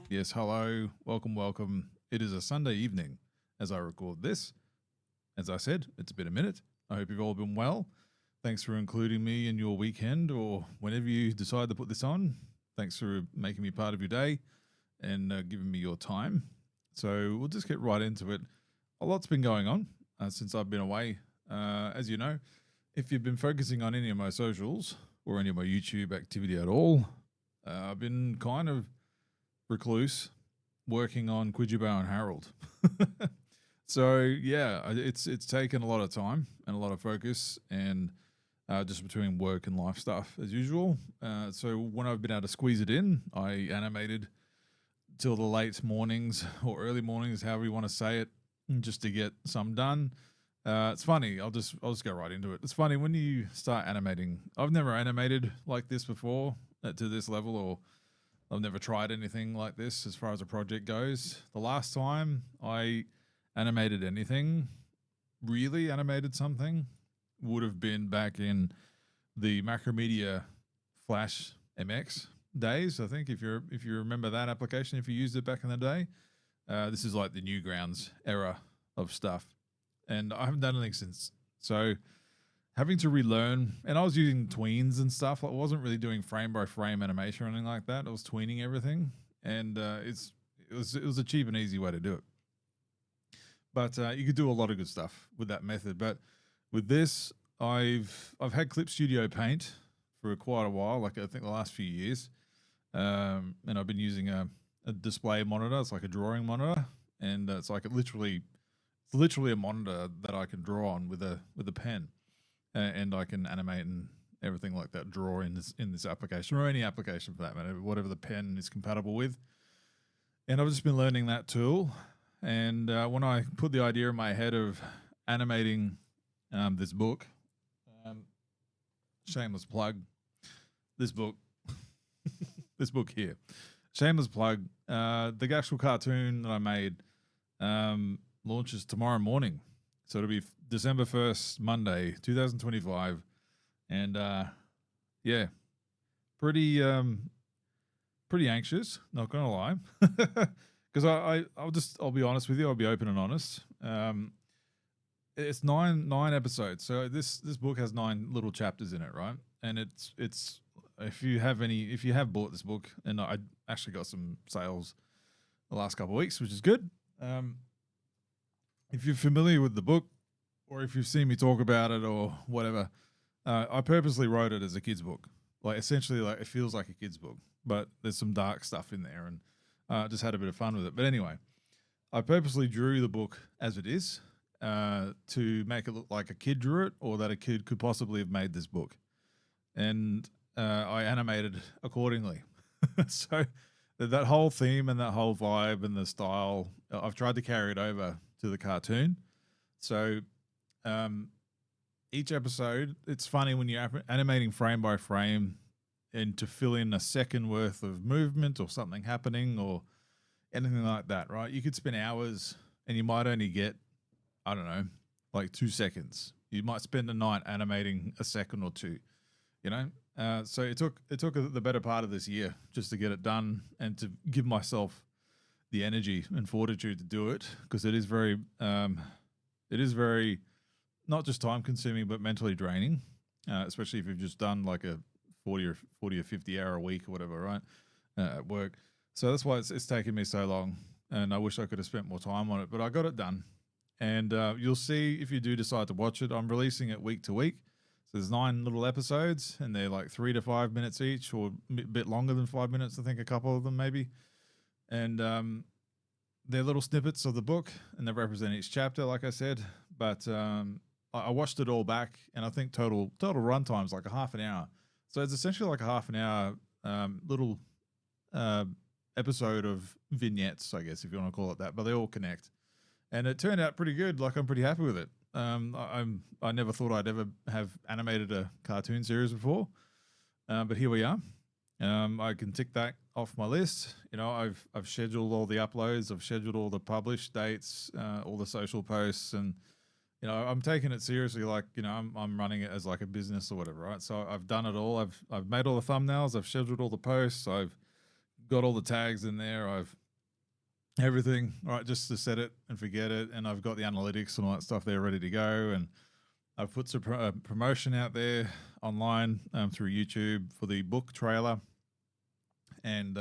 Yes, hello, welcome. It is a Sunday evening as I record this. As I said, it's been a minute. I hope you've all been well. Thanks for including me in your weekend or whenever you decide to put this on. Thanks for making me part of your day and giving me your time. So we'll just get right into it. A lot's been going on since I've been away. As you know, if you've been focusing on any of my socials or any of my YouTube activity at all, I've been kind of recluse working on Quijibo and Harold. So yeah, it's taken a lot of time and a lot of focus and just between work and life stuff as usual. So when I've been able to squeeze it in, I animated till the late mornings or early mornings, however you want to say it, just to get some done. It's funny. I'll just go right into it. It's funny when you start animating. I've never animated like this before to this level, or I've never tried anything like this as far as a project goes. The last time I animated anything, really animated something, would have been back in the Macromedia Flash MX days. I think if you remember that application, if you used it back in the day, this is like the Newgrounds era of stuff, and I haven't done anything since. So having to relearn, and I was using tweens and stuff. I wasn't really doing frame by frame animation or anything like that. I was tweening everything, and it was a cheap and easy way to do it. But you could do a lot of good stuff with that method. But with this, I've had Clip Studio Paint for quite a while, like I think the last few years, and I've been using a display monitor. It's like a drawing monitor, and it's literally a monitor that I can draw on with a pen. And I can animate and everything like that, draw in this application or any application for that matter, whatever the pen is compatible with. And I've just been learning that tool. And when I put the idea in my head of animating this book, shameless plug, this book, this book here, shameless plug, the actual cartoon that I made launches tomorrow morning. So it'll be December 1st, Monday, 2025. And yeah, pretty anxious, not gonna lie. Because I'll be honest with you, I'll be open and honest. It's nine episodes. So this book has 9 little chapters in it, right? And it's if you have bought this book, and I actually got some sales the last couple of weeks, which is good. If you're familiar with the book, or if you've seen me talk about it or whatever, I purposely wrote it as a kid's book. Like essentially, like it feels like a kid's book, but there's some dark stuff in there, and just had a bit of fun with it. But anyway, I purposely drew the book as it is to make it look like a kid drew it, or that a kid could possibly have made this book, and I animated accordingly. So that whole theme and that whole vibe and the style, I've tried to carry it over to the cartoon. So each episode, it's funny when you're animating frame by frame and to fill in a second worth of movement or something happening or anything like that, right? You could spend hours and you might only get, I don't know, like 2 seconds. You might spend a night animating a second or two, you know? So it took the better part of this year just to get it done and to give myself the energy and fortitude to do it, because it is very not just time consuming, but mentally draining, especially if you've just done like a 40 or 50 hour a week or whatever, right? At work. So that's why it's taken me so long, and I wish I could have spent more time on it, but I got it done. And you'll see if you do decide to watch it, I'm releasing it week to week. So there's 9 little episodes, and they're like 3 to 5 minutes each, or a bit longer than 5 minutes, I think, a couple of them maybe. And they're little snippets of the book, and they represent each chapter, like I said. But I watched it all back, and I think total runtime is like a half an hour. So it's essentially like a half an hour little episode of vignettes, I guess, if you want to call it that. But they all connect, and it turned out pretty good. Like, I'm pretty happy with it. I never thought I'd ever have animated a cartoon series before, but here we are. I can tick that off my list. You know, I've scheduled all the uploads, I've scheduled all the published dates, all the social posts, and you know, I'm taking it seriously. Like, you know, I'm running it as like a business or whatever, right? So I've done it all. I've made all the thumbnails, I've scheduled all the posts, I've got all the tags in there. I've everything right just to set it and forget it, and I've got the analytics and all that stuff there ready to go. And I've put some promotion out there online through YouTube for the book trailer, and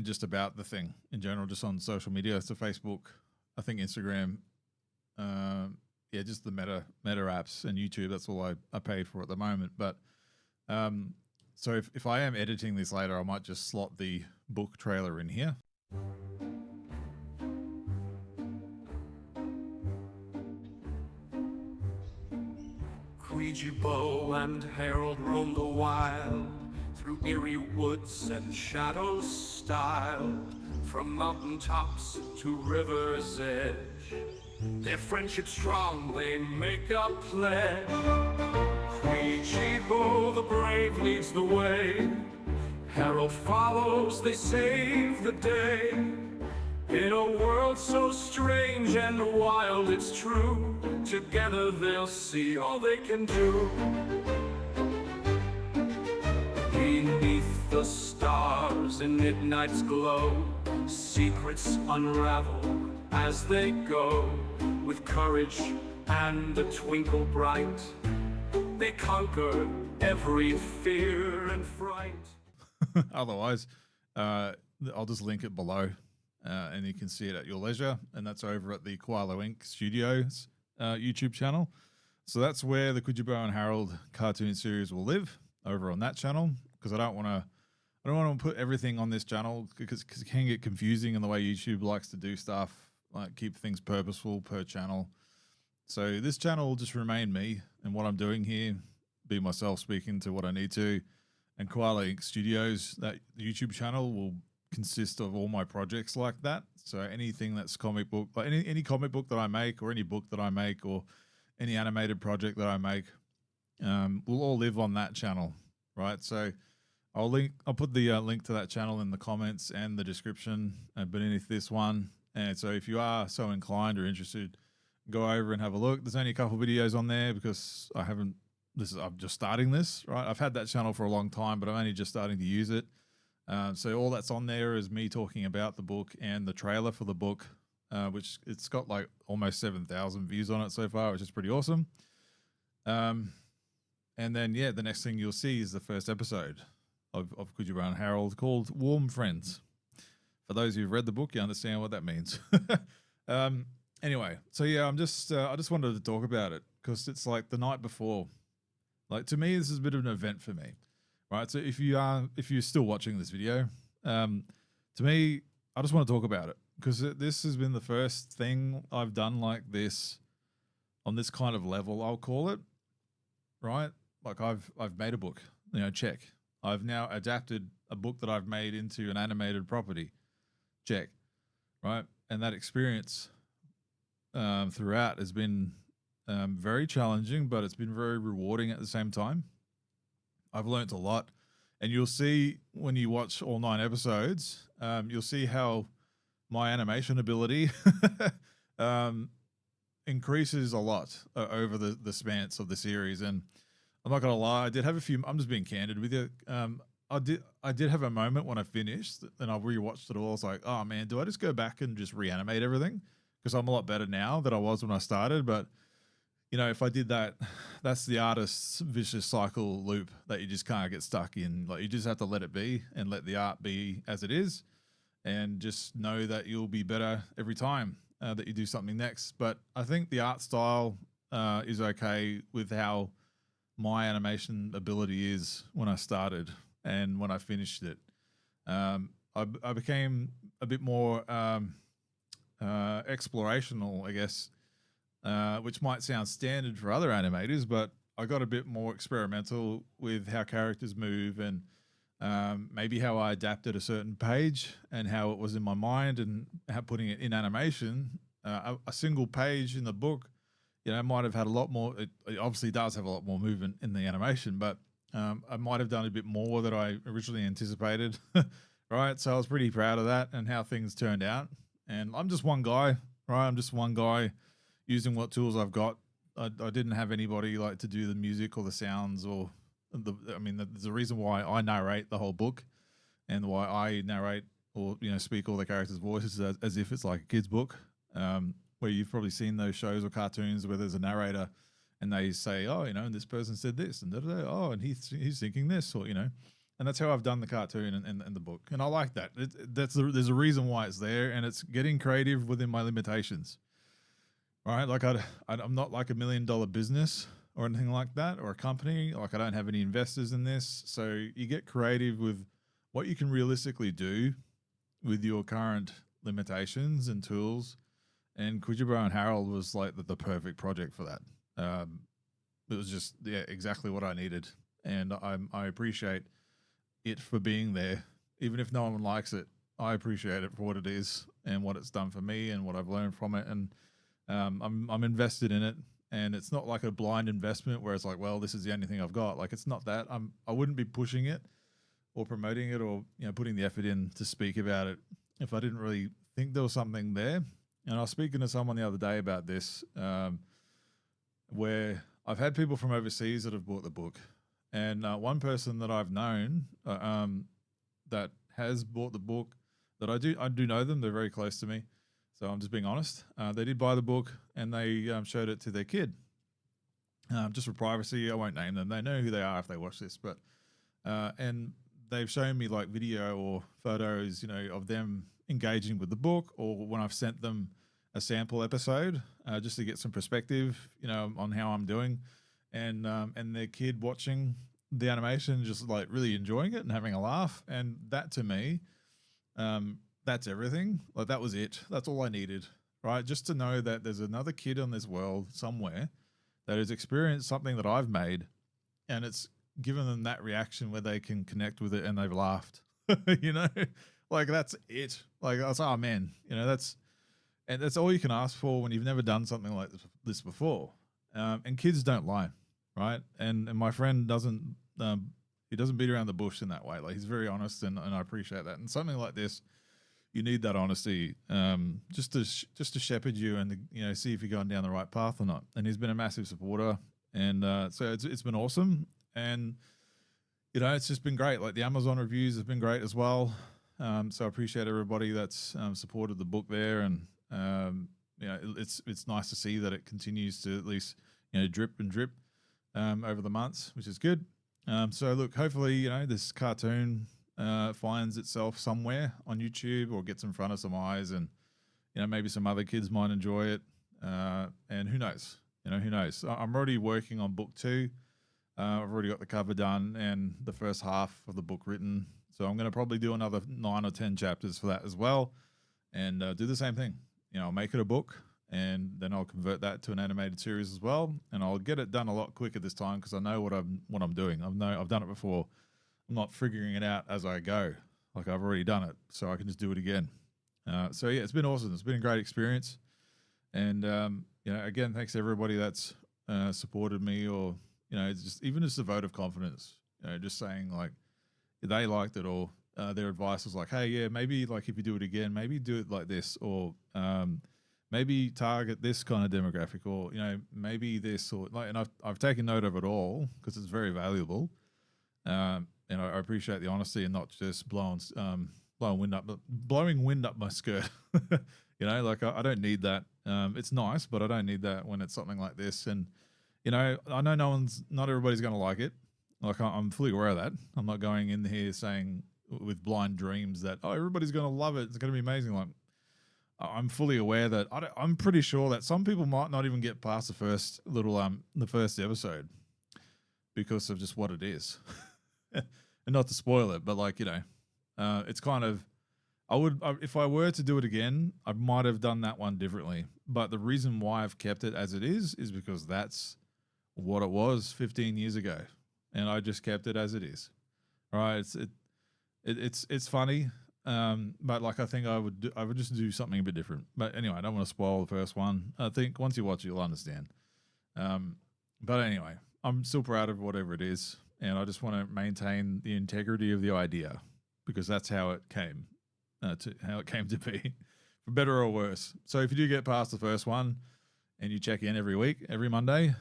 just about the thing in general, just on social media. So Facebook, I think Instagram, yeah, just the meta apps and YouTube. That's all I pay for at the moment. But so if I am editing this later, I might just slot the book trailer in here. Quijibo and Harold roam the wild, through eerie woods and shadows styled, from mountain tops to river's edge. Their friendship strong, they make a pledge. Quijibo the brave leads the way, Harold follows, they save the day. In a world so strange and wild, it's true, together they'll see all they can do. Beneath the stars in midnight's glow, secrets unravel as they go. With courage and a twinkle bright, they conquer every fear and fright. Otherwise, I'll just link it below, and you can see it at your leisure. And that's over at the Koala Inc. Studios YouTube channel. So that's where the Quijibo and Harold cartoon series will live, over on that channel, because I don't want to put everything on this channel because it can get confusing in the way YouTube likes to do stuff, like keep things purposeful per channel. So this channel will just remain me and what I'm doing here, be myself speaking to what I need to. And Koala Inc. Studios, that YouTube channel, will consist of all my projects like that. So anything that's comic book, like any comic book that I make, or any book that I make, or any animated project that I make, will all live on that channel, right? So I'll put the link to that channel in the comments and the description beneath this one. And so if you are so inclined or interested, go over and have a look. There's only a couple videos on there because I'm just starting this, right? I've had that channel for a long time, but I'm only just starting to use it. So all that's on there is me talking about the book and the trailer for the book, which it's got like almost 7,000 views on it so far, which is pretty awesome. And then, yeah, the next thing you'll see is the first episode of Quijibo and Harold, called Warm Friends. For those who've read the book, you understand what that means. Anyway, so yeah, I just wanted to talk about it because it's like the night before. Like, to me, this is a bit of an event for me, right? So if you're still watching this video, to me, I just want to talk about it because this has been the first thing I've done like this, on this kind of level, I'll call it, right? Like I've made a book, check. I've now adapted a book that I've made into an animated property, check, right? And that experience throughout has been very challenging, but it's been very rewarding at the same time. I've learnt a lot, and you'll see when you watch all 9 episodes, you'll see how my animation ability increases a lot over the span of the series. And I'm not gonna lie, I did have a few. I'm just being candid with you. I did have a moment when I finished and I rewatched it all. I was like, oh man, do I just go back and just reanimate everything? Because I'm a lot better now than I was when I started. But if I did that, that's the artist's vicious cycle loop that you just can't get stuck in. Like, you just have to let it be and let the art be as it is, and just know that you'll be better every time that you do something next. But I think the art style is okay with how my animation ability is when I started and when I finished it. I became a bit more explorational, I guess, which might sound standard for other animators, but I got a bit more experimental with how characters move, and maybe how I adapted a certain page and how it was in my mind, and how putting it in animation. A single page in the book, might have had a lot more. It obviously does have a lot more movement in the animation, but I might have done a bit more than I originally anticipated. Right. So I was pretty proud of that and how things turned out. And I'm just one guy, right? I'm just one guy using what tools I've got. I didn't have anybody like to do the music or the sounds, or there's a reason why I narrate the whole book. and why I narrate or speak all the characters' voices as if it's like a kid's book. Where you've probably seen those shows or cartoons where there's a narrator and they say, oh, and this person said this and da-da-da, oh, and he's thinking this, or and that's how I've done the cartoon and the book, and I like that. There's a reason why it's there, and it's getting creative within my limitations. Right, like I'm not like $1 million business or anything like that, or a company. Like I don't have any investors in this, so you get creative with what you can realistically do with your current limitations and tools. And Quijibo and Harold was like the perfect project for that. It was just exactly what I needed, and I appreciate it for being there, even if no one likes it. I appreciate it for what it is and what it's done for me and what I've learned from it, and I'm invested in it. And it's not like a blind investment where it's like, well, this is the only thing I've got. Like it's not that. I wouldn't be pushing it or promoting it or putting the effort in to speak about it if I didn't really think there was something there. And I was speaking to someone the other day about this, where I've had people from overseas that have bought the book, and one person that I've known that has bought the book, that I do know them. They're very close to me, so I'm just being honest. They did buy the book, and they showed it to their kid. Just for privacy, I won't name them. They know who they are if they watch this, but and they've shown me like video or photos, of them engaging with the book, or when I've sent them a sample episode just to get some perspective, on how I'm doing, and their kid watching the animation, just like really enjoying it and having a laugh. And that to me, that's everything. Like that was it. That's all I needed, right? Just to know that there's another kid on this world somewhere that has experienced something that I've made, and it's given them that reaction where they can connect with it and they've laughed, like that's it. Like I was, oh man, that's all you can ask for when you've never done something like this before. And kids don't lie, right? And my friend doesn't, he doesn't beat around the bush in that way. Like he's very honest, and I appreciate that. And something like this, you need that honesty, just to shepherd you and see if you're going down the right path or not. And he's been a massive supporter, and so it's been awesome. And it's just been great. Like the Amazon reviews have been great as well. So I appreciate everybody that's supported the book there, and it's nice to see that it continues to at least drip and drip over the months, which is good. So look, hopefully this cartoon finds itself somewhere on YouTube or gets in front of some eyes, and maybe some other kids might enjoy it. And who knows? Who knows? I'm already working on book 2. I've already got the cover done and the first half of the book written. So I'm going to probably do another 9 or 10 chapters for that as well, and do the same thing. I'll make it a book, and then I'll convert that to an animated series as well. And I'll get it done a lot quicker this time because I know what I'm doing. I've done it before. I'm not figuring it out as I go. Like I've already done it, so I can just do it again. So yeah, it's been awesome. It's been a great experience, and again, thanks to everybody that's supported me, or just a vote of confidence. Just saying like they liked it, or their advice was like, hey, yeah, maybe like if you do it again, maybe do it like this, or maybe target this kind of demographic, or maybe this, or like. And I've taken note of it all because it's very valuable. And I appreciate the honesty and not just blowing wind up my skirt. Like I don't need that. It's nice, but I don't need that when it's something like this. And I know not everybody's going to like it. Like I'm fully aware of that. I'm not going in here saying with blind dreams that everybody's going to love it. It's going to be amazing. Like I'm fully aware that I'm pretty sure that some people might not even get past the first episode because of just what it is. And not to spoil it, but like, it's kind of, if I were to do it again, I might have done that one differently. But the reason why I've kept it as it is because that's what it was 15 years ago. And I just kept it as it is. All right. It's funny. But like, I think I would just do something a bit different. But anyway, I don't want to spoil the first one. I think once you watch it, you'll understand. But anyway, I'm still proud of whatever it is. And I just want to maintain the integrity of the idea because that's how it came to be, for better or worse. So if you do get past the first one and you check in every week, every Monday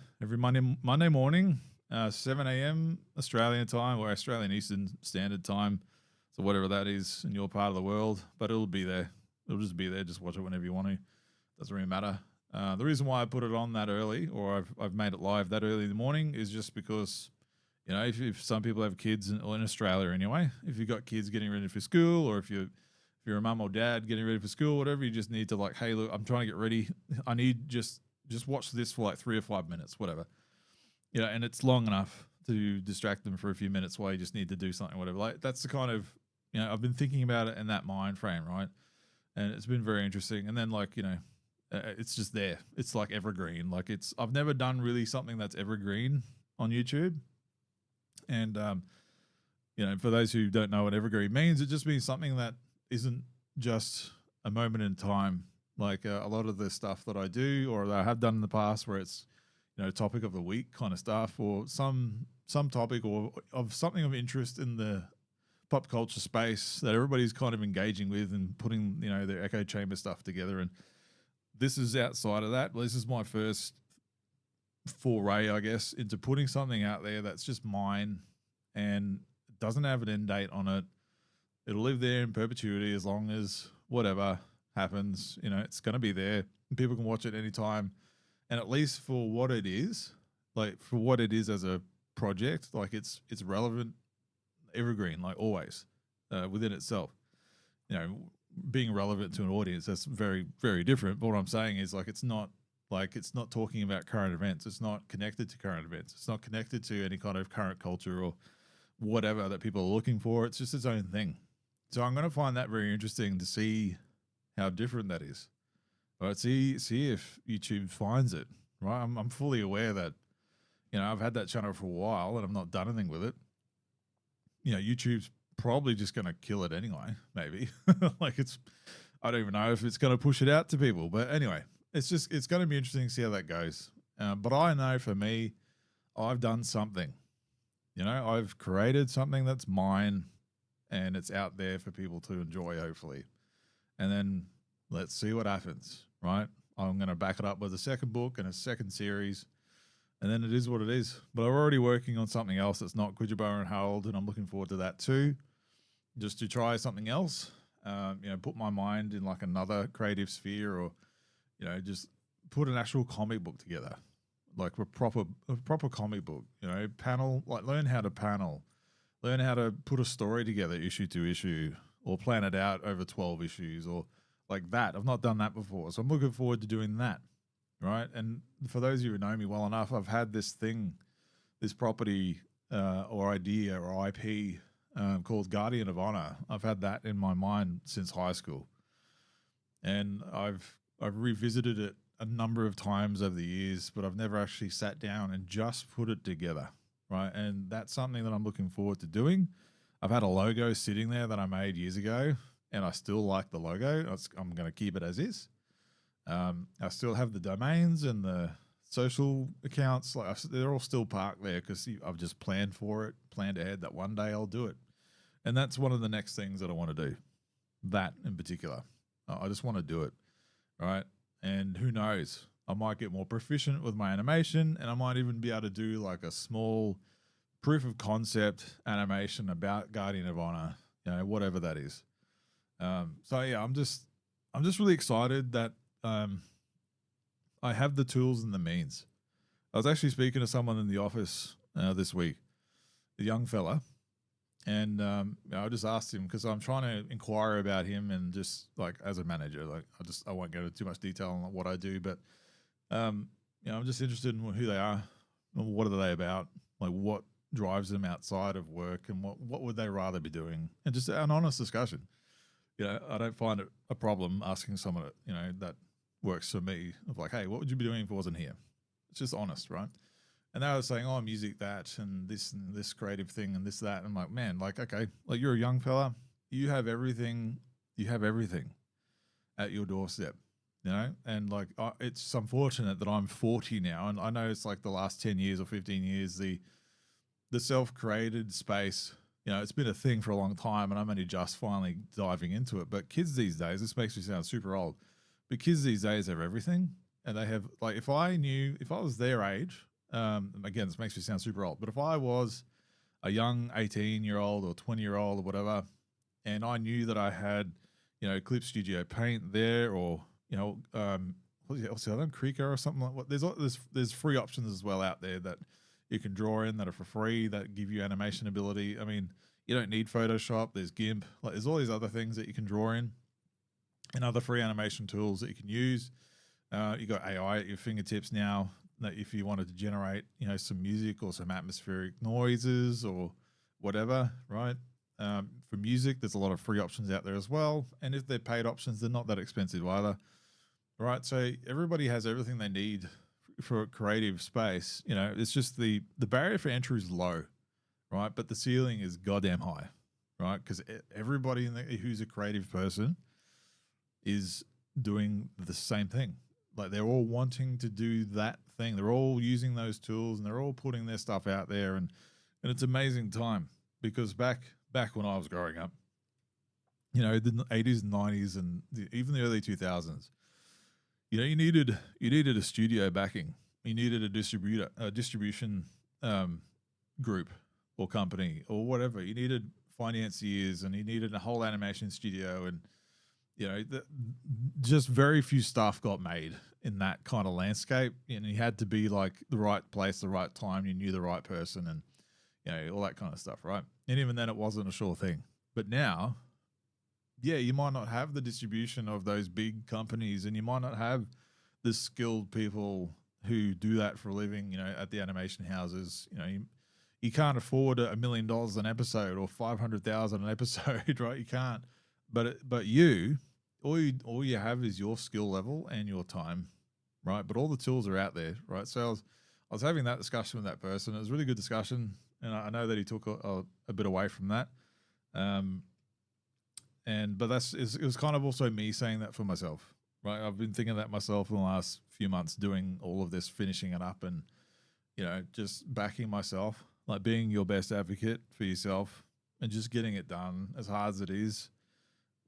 morning, 7 a.m. Australian time or Australian Eastern Standard Time, So whatever that is in your part of the world, but it'll be there. It'll just be there. Just watch it whenever you want to. Doesn't really matter. The reason why I put it on that early, or I've made it live that early in the morning, is just because, you know, if some people have kids, or in Australia anyway, if you've got kids getting ready for school, or if you're a mum or dad getting ready for school, whatever, you just need to like, hey, look, I'm trying to get ready. I need just watch this for like 3 or 5 minutes, whatever. You know, and it's long enough to distract them for a few minutes while you just need to do something, whatever. Like that's the kind of, you know, I've been thinking about it in that mind frame, right? And it's been very interesting. And then like, you know, it's just there. It's like evergreen. Like I've never done really something that's evergreen on YouTube. And, you know, for those who don't know what evergreen means, it just means something that isn't just a moment in time. Like a lot of the stuff that I do or that I have done in the past where it's, you know, topic of the week kind of stuff, or some topic or of something of interest in the pop culture space that everybody's kind of engaging with and putting, you know, their echo chamber stuff together. And this is outside of that. This is my first foray, I guess, into putting something out there that's just mine and doesn't have an end date on it. It'll live there in perpetuity as long as whatever happens. You know, it's going to be there. People can watch it anytime. And at least for what it is, like for what it is as a project, like it's relevant, evergreen, like always, within itself. You know, being relevant to an audience, that's very, very different. But what I'm saying is like it's not talking about current events. It's not connected to current events. It's not connected to any kind of current culture or whatever that people are looking for. It's just its own thing. So I'm going to find that very interesting to see how different that is. Right, see if YouTube finds it. Right, I'm fully aware that, you know, I've had that channel for a while and I've not done anything with it. You know, YouTube's probably just going to kill it anyway. Maybe like I don't even know if it's going to push it out to people. But anyway, it's going to be interesting to see how that goes. But I know for me, I've done something. You know, I've created something that's mine, and it's out there for people to enjoy, hopefully. And then let's see what happens, right? I'm going to back it up with a second book and a second series, and then it is what it is. But I'm already working on something else that's not Quijibo and Harold, and I'm looking forward to that too, just to try something else. You know, put my mind in like another creative sphere, or, you know, just put an actual comic book together, like a proper comic book, you know, panel, like learn how to panel, learn how to put a story together issue to issue, or plan it out over 12 issues or like that. I've not done that before. So I'm looking forward to doing that. Right. And for those of you who know me well enough, I've had this property or idea or IP called Guardian of Honor. I've had that in my mind since high school. And I've revisited it a number of times over the years, but I've never actually sat down and just put it together. Right. And that's something that I'm looking forward to doing. I've had a logo sitting there that I made years ago, and I still like the logo. I'm going to keep it as is. I still have the domains and the social accounts. Like they're all still parked there because I've just planned ahead that one day I'll do it. And that's one of the next things that I want to do. That in particular. I just want to do it. Right. And who knows? I might get more proficient with my animation, and I might even be able to do like a small proof of concept animation about Guardian of Honor, you know, whatever that is. So yeah, I'm just really excited that I have the tools and the means. I was actually speaking to someone in the office this week, a young fella, and I just asked him because I'm trying to inquire about him, and just like as a manager, like I won't go into too much detail on what I do, but you know, I'm just interested in who they are, and what are they about, like what drives them outside of work, and what would they rather be doing, and just an honest discussion. You know, I don't find it a problem asking someone, you know, that works for me of like, hey, what would you be doing if I wasn't here? It's just honest, right? And they were saying, oh, music, that, and this creative thing and this, that. And I'm like, man, like, okay, like you're a young fella, you have everything at your doorstep, you know? And like, it's unfortunate that I'm 40 now. And I know it's like the last 10 years or 15 years, the self-created space, you know, it's been a thing for a long time, and I'm only just finally diving into it. But kids these days, this makes me sound super old, but kids these days have everything. And they have, like, if I was their age, again, this makes me sound super old, but if I was a young 18-year-old or 20-year-old or whatever, and I knew that I had, Clip Studio Paint there, or what's the other one, Krika or something like that. There's free options as well out there that you can draw in that are for free that give you animation ability. I mean, you don't need Photoshop. There's GIMP. Like, there's all these other things that you can draw in, and other free animation tools that you can use. You got AI at your fingertips now. That if you wanted to generate, some music or some atmospheric noises or whatever, right? For music, there's a lot of free options out there as well. And if they're paid options, they're not that expensive either, right? So everybody has everything they need for a creative space. It's just the barrier for entry is low, right? But the ceiling is goddamn high, right? Because everybody who's a creative person is doing the same thing. Like, they're all wanting to do that thing. They're all using those tools, and they're all putting their stuff out there. And it's an amazing time, because back when I was growing up, the 80s and 90s and even the early 2000s, you needed a studio backing. You needed a distribution group or company or whatever. You needed financiers, and you needed a whole animation studio, and just very few stuff got made in that kind of landscape. And you had to be like the right place, the right time. You knew the right person, and all that kind of stuff, right? And even then, it wasn't a sure thing. But now, yeah, you might not have the distribution of those big companies, and you might not have the skilled people who do that for a living. At the animation houses, you can't afford $1 million an episode or 500,000 an episode, right? You can't. But all you have is your skill level and your time, right? But all the tools are out there, right? So I was having that discussion with that person. It was a really good discussion, and I know that he took a bit away from that. But it was kind of also me saying that for myself, right? I've been thinking that myself in the last few months, doing all of this, finishing it up, and just backing myself, like being your best advocate for yourself, and just getting it done as hard as it is.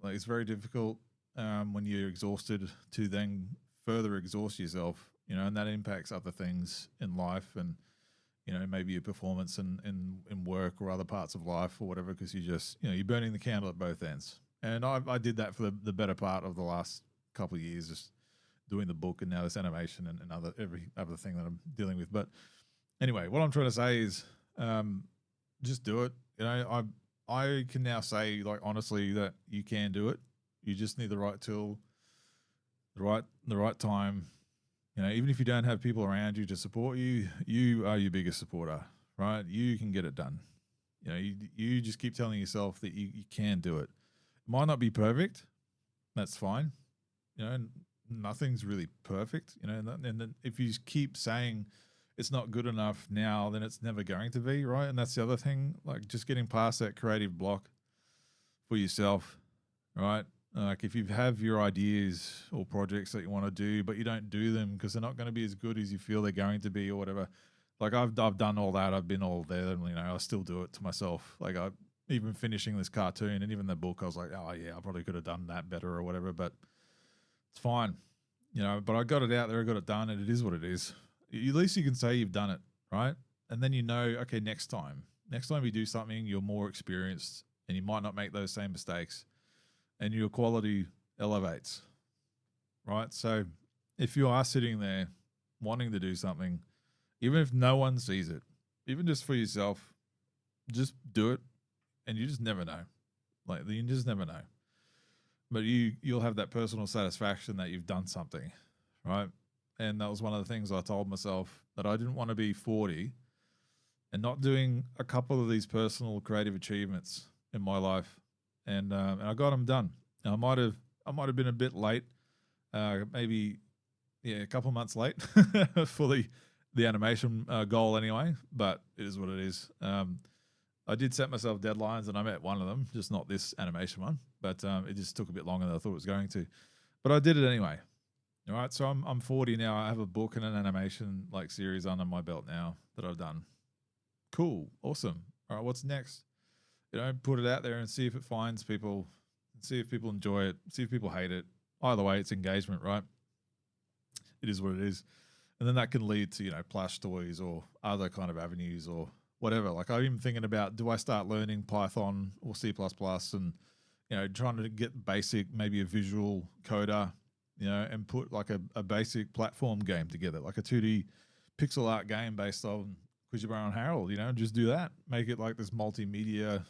Like, it's very difficult when you're exhausted to then further exhaust yourself, and that impacts other things in life, and maybe your performance in work or other parts of life or whatever, because you're burning the candle at both ends. And I did that for the better part of the last couple of years, just doing the book and now this animation and every other thing that I'm dealing with. But anyway, what I'm trying to say is just do it. I can now say, like, honestly, that you can do it. You just need the right tool, the right time. Even if you don't have people around you to support you, you are your biggest supporter, right? You can get it done. You just keep telling yourself that you can do it. It might not be perfect. That's fine. Nothing's really perfect. And then if you keep saying it's not good enough now, then it's never going to be, right? And that's the other thing, like, just getting past that creative block for yourself, right? Like, if you have your ideas or projects that you want to do, but you don't do them because they're not going to be as good as you feel they're going to be or whatever. Like, I've done all that. I've been all there, and, I still do it to myself. Like, even finishing this cartoon and even the book, I was like, oh yeah, I probably could have done that better or whatever, but it's fine. But I got it out there, I got it done, and it is what it is. At least you can say you've done it, right? And then okay, next time you do something, you're more experienced, and you might not make those same mistakes, and your quality elevates, right? So if you are sitting there wanting to do something, even if no one sees it, even just for yourself, just do it, and you just never know. Like, you just never know. But you'll have that personal satisfaction that you've done something, right? And that was one of the things I told myself, that I didn't want to be 40 and not doing a couple of these personal creative achievements in my life. And I got them done. Now, I might have been a bit late, maybe a couple of months late for the animation goal anyway. But it is what it is. I did set myself deadlines, and I met one of them, just not this animation one. But it just took a bit longer than I thought it was going to. But I did it anyway. All right, so I'm 40 now. I have a book and an animation series under my belt now that I've done. Cool, awesome. All right, what's next? Put it out there and see if it finds people, see if people enjoy it, see if people hate it. Either way, it's engagement, right? It is what it is. And then that can lead to, plush toys or other kind of avenues or whatever. Like, I'm even thinking about, do I start learning Python or C++ and trying to get basic, maybe a visual coder, and put like a basic platform game together, like a 2D pixel art game based on Quijibo and Harold, just do that. Make it like this multimedia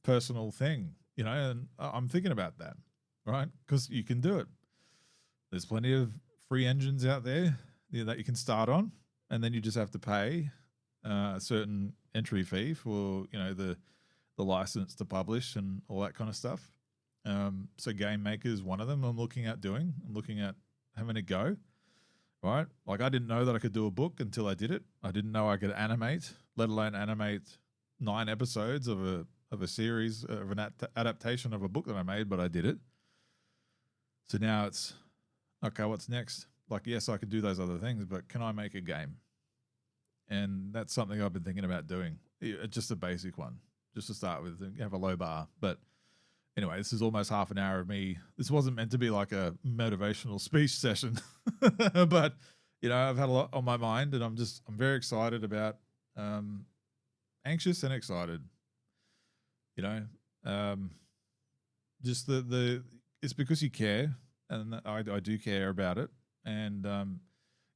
personal thing, and I'm thinking about that, right? Because you can do it. There's plenty of free engines out there that you can start on, and then you just have to pay a certain entry fee for, the license to publish and all that kind of stuff. So Game Maker is one of them I'm looking at having a go, right? Like I didn't know that I could do a book until I did it. I didn't know I could animate, let alone animate 9 episodes of a series, of an adaptation of a book that I made, but I did it. So now it's, okay, what's next? Like, yes, I could do those other things, but can I make a game? And that's something I've been thinking about doing. Just a basic one, just to start with, and have a low bar. But anyway, this is almost half an hour of me. This wasn't meant to be like a motivational speech session, but I've had a lot on my mind, and I'm very excited about, anxious and excited. Just it's because you care, and I do care about it. And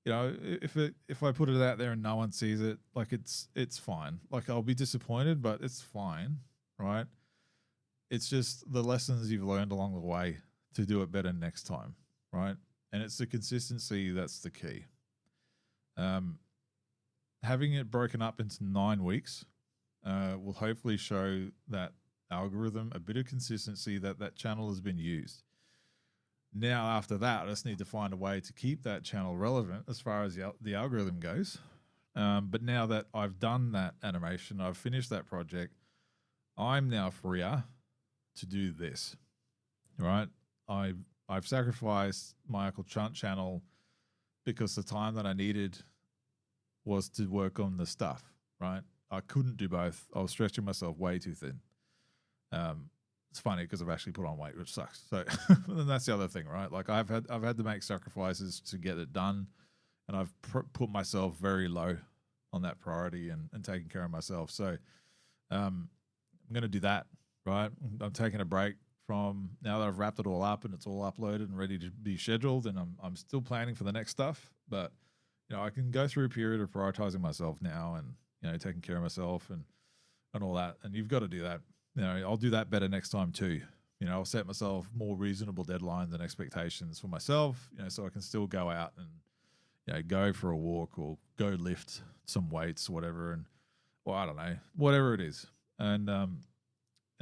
if I put it out there and no one sees it, like it's fine. Like I'll be disappointed, but it's fine, right? It's just the lessons you've learned along the way to do it better next time, right? And it's the consistency that's the key. Having it broken up into 9 weeks will hopefully show that algorithm a bit of consistency that channel has been used. Now, after that, I just need to find a way to keep that channel relevant as far as the algorithm goes. But now that I've done that animation, I've finished that project, I'm now freer to do this, right? I've sacrificed my Uncle Chunt channel because the time that I needed was to work on the stuff, right? I couldn't do both. I was stretching myself way too thin. It's funny because I've actually put on weight, which sucks. So and that's the other thing, right? Like I've had to make sacrifices to get it done, and I've put myself very low on that priority and taking care of myself. So I'm going to do that, right? I'm taking a break from now that I've wrapped it all up and it's all uploaded and ready to be scheduled, and I'm still planning for the next stuff. But I can go through a period of prioritizing myself now, and taking care of myself and all that. And you've got to do that. I'll do that better next time too. I'll set myself more reasonable deadlines and expectations for myself, so I can still go out and, go for a walk or go lift some weights or whatever. And, well, I don't know, whatever it is. And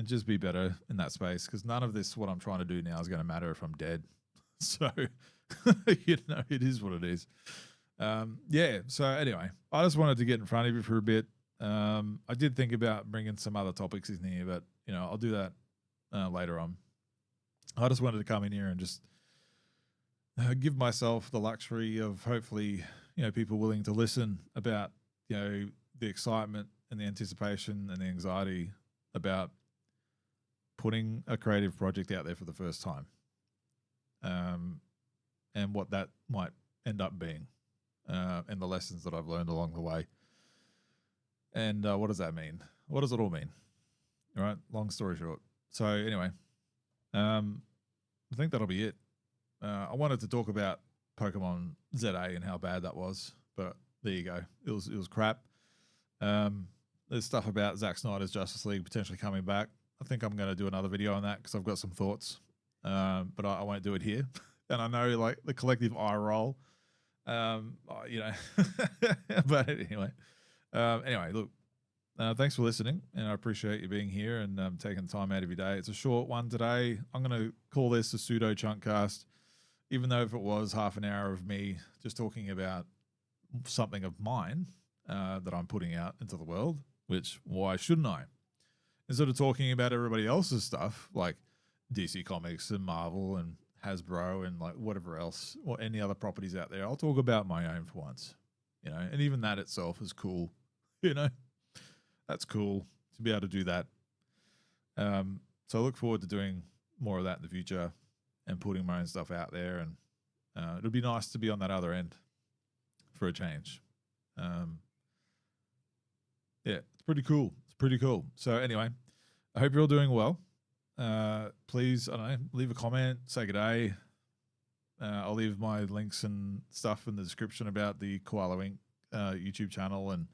just be better in that space, because none of this, what I'm trying to do now, is going to matter if I'm dead. So, it is what it is. Yeah. So anyway, I just wanted to get in front of you for a bit. I did think about bringing some other topics in here, but I'll do that later on. I just wanted to come in here and just give myself the luxury of hopefully people willing to listen about the excitement and the anticipation and the anxiety about putting a creative project out there for the first time, and what that might end up being, and the lessons that I've learned along the way. And what does that mean? What does it all mean? All right, long story short. So anyway, I think that'll be it. I wanted to talk about Pokemon ZA and how bad that was, but there you go. It was crap. There's stuff about Zack Snyder's Justice League potentially coming back. I think I'm going to do another video on that because I've got some thoughts, but I won't do it here. And I know, like, the collective eye roll, but anyway. Anyway, look, thanks for listening, and I appreciate you being here and taking time out of your day. It's a short one today. I'm going to call this a pseudo chunkcast, even though if it was half an hour of me just talking about something of mine that I'm putting out into the world, which, why shouldn't I? Instead of talking about everybody else's stuff, like DC Comics and Marvel and Hasbro and like whatever else, or any other properties out there, I'll talk about my own for once, and even that itself is cool. That's cool to be able to do that. So I look forward to doing more of that in the future and putting my own stuff out there. And it'll be nice to be on that other end for a change. Yeah, it's pretty cool. It's pretty cool. So anyway, I hope you're all doing well. please, I don't know, leave a comment, say good day. I'll leave my links and stuff in the description about the Koala Inc. YouTube channel and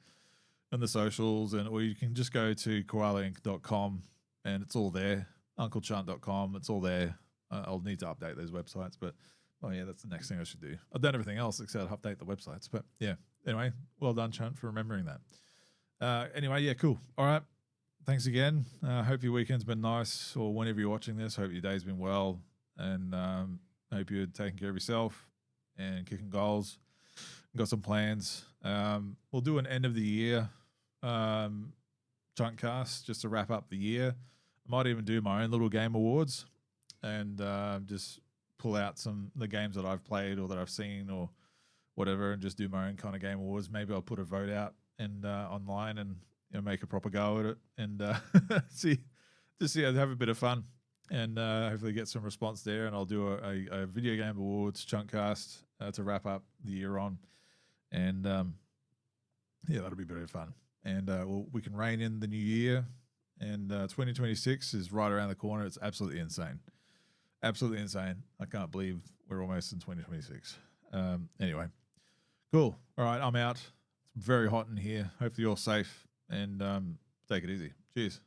the socials, and or you can just go to koalainc.com and it's all there. UncleChunt.com, it's all there. I'll need to update those websites, but oh yeah, that's the next thing I should do. I've done everything else except update the websites, but yeah. Anyway, well done, Chunt, for remembering that. Anyway, yeah, cool. All right. Thanks again. Hope your weekend's been nice, or whenever you're watching this, hope your day's been well, and hope you're taking care of yourself and kicking goals. Got some plans. We'll do an end of the year Chunt cast just to wrap up the year. I might even do my own little game awards and just pull out the games that I've played or that I've seen or whatever, and just do my own kind of game awards. Maybe I'll put a vote out and online and make a proper go at it and have a bit of fun and hopefully get some response there. And I'll do a video game awards Chunt cast to wrap up the year on, and yeah, that'll be very fun. And we can rein in the new year, and 2026 is right around the corner. It's absolutely insane. Absolutely insane. I can't believe we're almost in 2026. Anyway, cool. All right, I'm out. It's very hot in here. Hopefully you're safe, and take it easy. Cheers.